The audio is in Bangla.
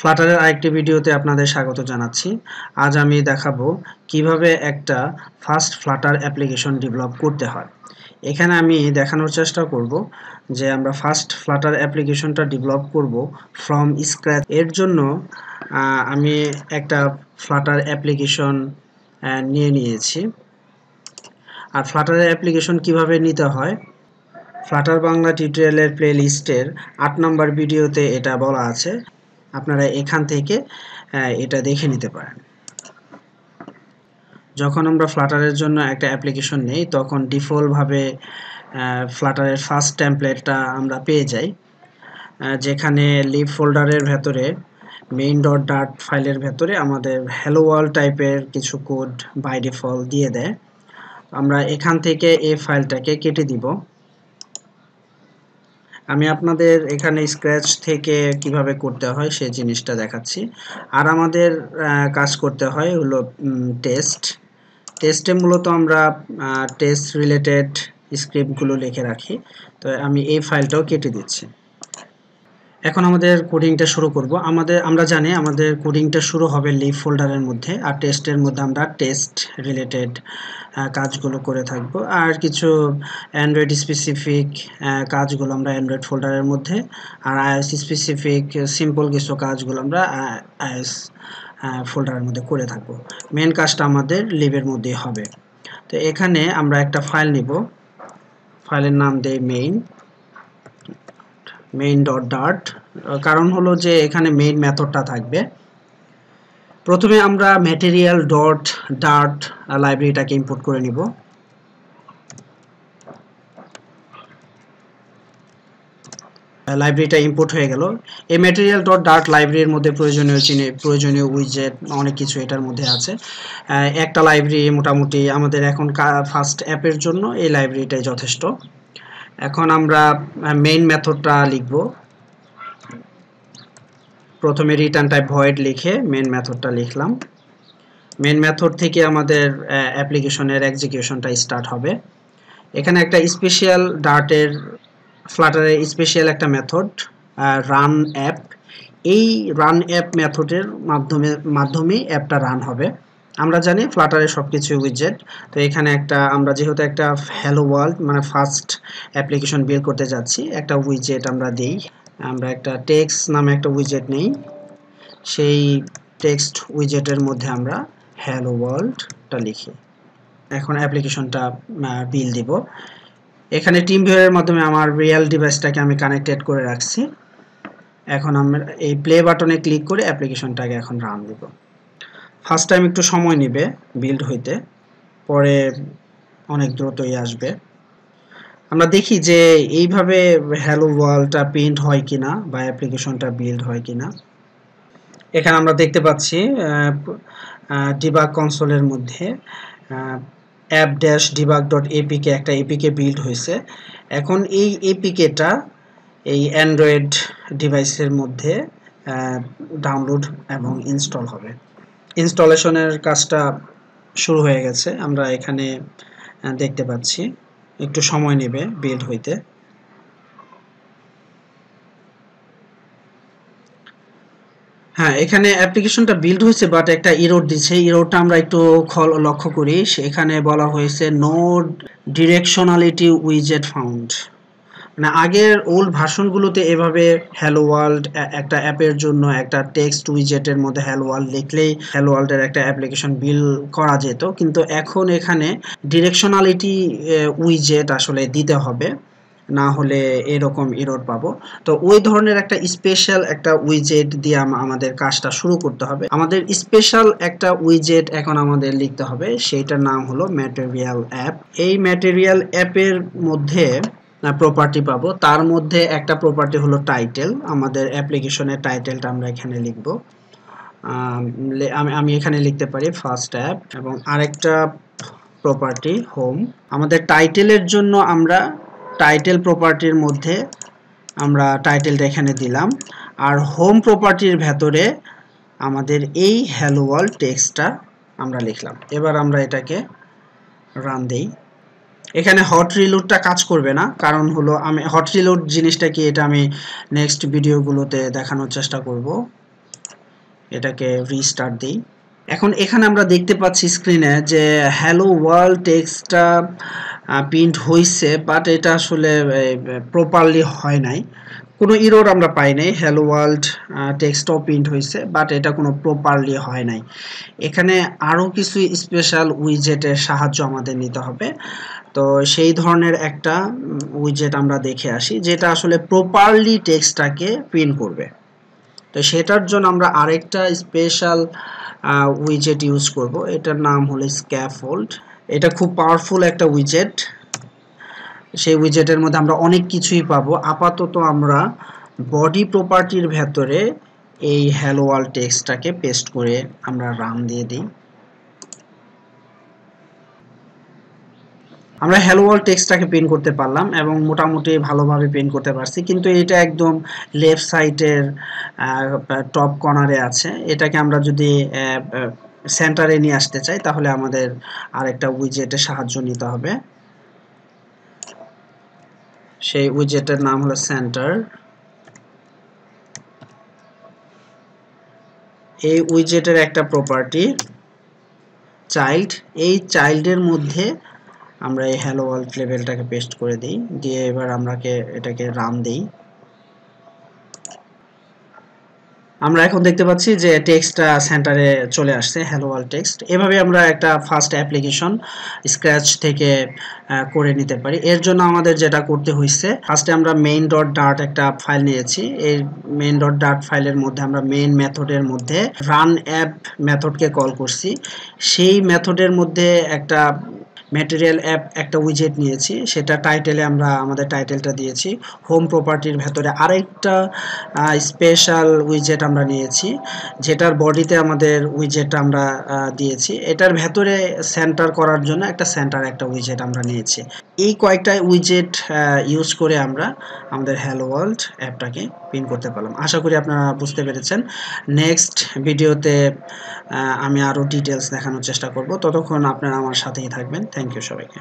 ফ্লাটারের আরেকটি ভিডিওতে আপনাদের স্বাগত জানাচ্ছি। আজ আমি দেখাবো কিভাবে একটা ফাস্ট ফ্লাটার অ্যাপ্লিকেশন ডেভেলপ করতে হয়। এখানে আমি দেখানোর চেষ্টা করব যে আমরা ফাস্ট ফ্লাটার অ্যাপ্লিকেশনটা ডেভেলপ করব ফ্রম স্ক্র্যাচ। এর জন্য আমি একটা ফ্লাটার অ্যাপ্লিকেশন নিয়েছি। আর ফ্লাটারের অ্যাপ্লিকেশন কিভাবে নিতে হয় ফ্লাটার বাংলা টিউটোরিয়ালের প্লেলিস্টের 8 নম্বর ভিডিওতে এটা বলা আছে। আপনারা এখান থেকে এটা দেখে নিতে পারেন। যখন আমরা ফ্লাটারের জন্য একটা অ্যাপ্লিকেশন নেই তখন ডিফল্টভাবে ফ্লাটারের ফার্স্ট টেমপ্লেটটা আমরা পেয়ে যাই, যেখানে লিভ ফোল্ডারের ভেতরে main.dart ফাইলের ভেতরে আমাদের hello world টাইপের কিছু কোড বাই ডিফল্ট দিয়ে দেয়। আমরা এখান থেকে এই ফাইলটাকে কেটে দিব। আমি আপনাদের এখানে স্ক্র্যাচ থেকে কিভাবে করতে হয় সেই জিনিসটা দেখাচ্ছি। আর আমাদের কাজ করতে হয় হলো টেস্টে মূলত আমরা টেস্ট রিলেটেড স্ক্রিপ্টগুলো লিখে রাখি। তো আমি এই ফাইলটাও কেটে দিচ্ছি। এখন আমাদের কোডিংটা শুরু করব। আমরা জানি আমাদের কোডিংটা শুরু হবে লিভ ফোল্ডারের মধ্যে, আর টেস্টের মধ্যে আমরা টেস্ট রিলেটেড কাজগুলো করে থাকবো। আর কিছু অ্যান্ড্রয়েড স্পেসিফিক কাজগুলো আমরা অ্যান্ড্রয়েড ফোল্ডারের মধ্যে, আর আইওএস স্পেসিফিক সিম্পল কিছু কাজগুলো আমরা আইওএস ফোল্ডারের মধ্যে করে থাকবো। মেন কাজটা আমাদের লিভের মধ্যেই হবে। তো এখানে আমরা একটা ফাইল নিব, ফাইলের নাম দেই main.dart। কারণ হলো যে এখানে মেইন মেথডটা থাকবে। প্রথমে আমরা material.dart লাইব্রেরিটাকে ইম্পোর্ট করে নিব। লাইব্রেরিটা ইম্পোর্ট হয়ে গেল। এই material.dart লাইব্রেরির মধ্যে প্রয়োজনীয় উইজেট অনেক কিছু এটার মধ্যে আছে। একটা লাইব্রেরি মোটামুটি আমাদের এখন ফার্স্ট অ্যাপের জন্য এই লাইব্রেরিটাই যথেষ্ট। এখন আমরা মেইন মেথডটা লিখব। প্রথমে রিটার্ন টাইপ ভয়েড লিখে মেইন মেথডটা লিখলাম। মেইন মেথড থেকে আমাদের অ্যাপ্লিকেশনের এক্সিকিউশনটা স্টার্ট হবে। এখানে একটা স্পেশাল ডার্টের ফ্লাটারের স্পেশাল একটা মেথড রান অ্যাপ। এই রান অ্যাপ মেথডের মাধ্যমে অ্যাপটা রান হবে। আমরা জানি ফ্লাটারের সবকিছু উইজেট। তো এখানে আমরা যেহেতু একটা হ্যালো ওয়ার্ল্ড মানে ফার্স্ট অ্যাপ্লিকেশন বিল্ড করতে যাচ্ছি, একটা উইজেট আমরা দিই। আমরা একটা টেক্সট নামে একটা উইজেট নেই। সেই টেক্সট উইজেটের মধ্যে আমরা হ্যালো ওয়ার্ল্ডটা লিখি। এখন অ্যাপ্লিকেশনটা বিল দিব। এখানে টিম ভিউয়ারের মাধ্যমে আমার রিয়েল ডিভাইসটাকে আমি কানেক্টেড করে রাখছি। এখন আমরা এই প্লে বাটনে ক্লিক করে অ্যাপ্লিকেশনটাকে এখন রান দিব। ফার্স্ট টাইম একটু সময় নেবে বিল্ড হইতে, পরে অনেক দ্রুতই আসবে। আমরা দেখি যে এইভাবে হ্যালো ওয়ার্ল্ডটা প্রিন্ট হয় কিনা বা অ্যাপ্লিকেশনটা বিল্ড হয় কিনা। এখানে আমরা দেখতে পাচ্ছি ডিবাগ কনসোলের মধ্যে app-debug.apk একটা এপিকে বিল্ড হয়েছে। এখন এই এপিকেটা এই অ্যান্ড্রয়েড ডিভাইসের মধ্যে ডাউনলোড এবং ইনস্টল হবে। ইনস্টলেশনের কাজটা শুরু হয়ে গেছে, আমরা এখানে দেখতে পাচ্ছি। একটু সময় নেবে বিল্ড হইতে। হ্যাঁ, এখানে অ্যাপ্লিকেশনটা বিল্ড হয়েছে, বাট একটা এরর দিচ্ছে। এররটা আমরা একটু লক্ষ্য করি। সেখানে বলা হয়েছে নো ডিরেকশনালিটি উইজেট ফাউন্ড। মানে আগের ওল্ড ভার্সনগুলোতে এভাবে হ্যালো ওয়ার্ল্ড একটা অ্যাপের জন্য একটা টেক্সট উইজেটের মধ্যে হ্যালো ওয়ার্ল্ড লিখলেই হ্যালো ওয়ার্ল্ডের একটা অ্যাপ্লিকেশন বিল্ড করা যেত, কিন্তু এখন এখানে ডিরেকশনালিটি উইজেট আসলে দিতে হবে, না হলে এরকম এরর পাবো। তো ওই ধরনের একটা স্পেশাল একটা উইজেট দিয়ে আমাদের কাজটা শুরু করতে হবে। আমাদের স্পেশাল একটা উইজেট এখন আমাদের লিখতে হবে, সেইটার নাম হলো ম্যাটেরিয়াল অ্যাপ। এই ম্যাটেরিয়াল অ্যাপের মধ্যে প্রপার্টি পাবো। তার মধ্যে একটা প্রপার্টি হলো টাইটেল। আমাদের অ্যাপ্লিকেশনের টাইটেলটা আমরা এখানে লিখব। আমি এখানে লিখতে পারি ফার্স্ট অ্যাপ, এবং আরেকটা প্রপার্টি হোম। আমাদের টাইটেলের জন্য আমরা টাইটেল প্রপার্টির মধ্যে আমরা টাইটেলটা এখানে দিলাম, আর হোম প্রপার্টির ভেতরে আমাদের এই হ্যালো ওয়ার্ল্ড টেক্সটটা আমরা লিখলাম। এবার আমরা এটাকে রান দেই। এখানে হট রিলোডটা কাজ করবে না, কারণ হলো আমি হট রিলোড জিনিসটা কি এটা আমি নেক্সট ভিডিওগুলোতে দেখানোর চেষ্টা করব। এটাকে রিস্টার্ট দিই। এখন এখানে আমরা দেখতে পাচ্ছি স্ক্রিনে যে হ্যালো ওয়ার্ল্ড টেক্সটটা প্রিন্ট হয়েছে, বাট এটা আসলে প্রপারলি হয় নাই। কোনো ইরর আমরা পাই নাই। হ্যালো ওয়ার্ল্ড টেক্সটও প্রিন্ট হয়েছে, বাট এটা কোনো প্রপারলি হয় নাই। এখানে আরও কিছু স্পেশাল উইজেটের সাহায্য আমাদের নিতে হবে। তো সেই ধরনের একটা উইজেট আমরা দেখে আসি যেটা আসলে প্রপারলি টেক্সটটাকে প্রিন্ট করবে। তো সেটার জন্য আমরা আরেকটা স্পেশাল উইজেট ইউজ করব। এটার নাম হলো স্ক্যাফোল্ড। এটা খুব পাওয়ারফুল একটা উইজেট। সেই উইজেটের মধ্যে আমরা অনেক কিছুই পাবো। আপাতত আমরা বডি প্রপার্টির ভেতরে এই হ্যালো ওয়ার্ল্ড টেক্সটটাকে পেস্ট করে আমরা রান দিয়ে দিই। আমরা হ্যালো ওয়ার্ল্ড টেক্সটটাকে প্রিন্ট করতে পারলাম এবং মোটামুটি ভালোভাবে প্রিন্ট করতে পারছি, কিন্তু এটা একদম লেফট সাইডের টপ কর্নারে আছে। এটাকে আমরা যদি সেন্টারে নিয়ে আসতে চাই তাহলে আমাদের আরেকটা উইজেটের সাহায্য নিতে হবে। সেই উইজেটের নাম হলো সেন্টার। এই উইজেটের একটা প্রপার্টি চাইল্ড। এই চাইল্ডের মধ্যে আমরা এই হ্যালো ওয়ার্ল্ড লেভেলটাকে পেস্ট করে দিই, দিয়ে এবার আমরা এটাকে রান দিই। আমরা এখন দেখতে পাচ্ছি যে টেক্সটটা সেন্টারে চলে আসছে, হ্যালো ওয়ার্ল্ড টেক্সট। এভাবে আমরা একটা ফার্স্ট অ্যাপ্লিকেশন স্ক্র্যাচ থেকে করে নিতে পারি। এর জন্য আমাদের যেটা করতে হয়েছে, ফার্স্টে আমরা মেইন ডট ডার্ট একটা ফাইল নিয়েছি। এই মেইন ডট ডার্ট ফাইলের মধ্যে আমরা মেইন মেথডের মধ্যে রান অ্যাপ মেথডকে কল করছি। সেই মেথডের মধ্যে একটা ম্যাটেরিয়াল অ্যাপ একটা উইজেট নিয়েছি, সেটা টাইটেলে আমরা আমাদের টাইটেলটা দিয়েছি। হোম প্রপার্টির ভেতরে আরেকটা স্পেশাল উইজেট আমরা নিয়েছি, যেটার বডিতে আমাদের উইজেটটা আমরা দিয়েছি। এটার ভেতরে সেন্টার করার জন্য একটা উইজেট আমরা নিয়েছি। এই কয়েকটা উইজেট ইউজ করে আমরা আমাদের হ্যালো ওয়ার্ল্ড অ্যাপটাকে প্রিন্ট করতে পারলাম। আশা করি আপনারা বুঝতে পেরেছেন। নেক্সট ভিডিওতে আমি আরও ডিটেলস দেখানোর চেষ্টা করব। ততক্ষণ আপনারা আমার সাথেই থাকবেন। থ্যাংক ইউ সবাইকে।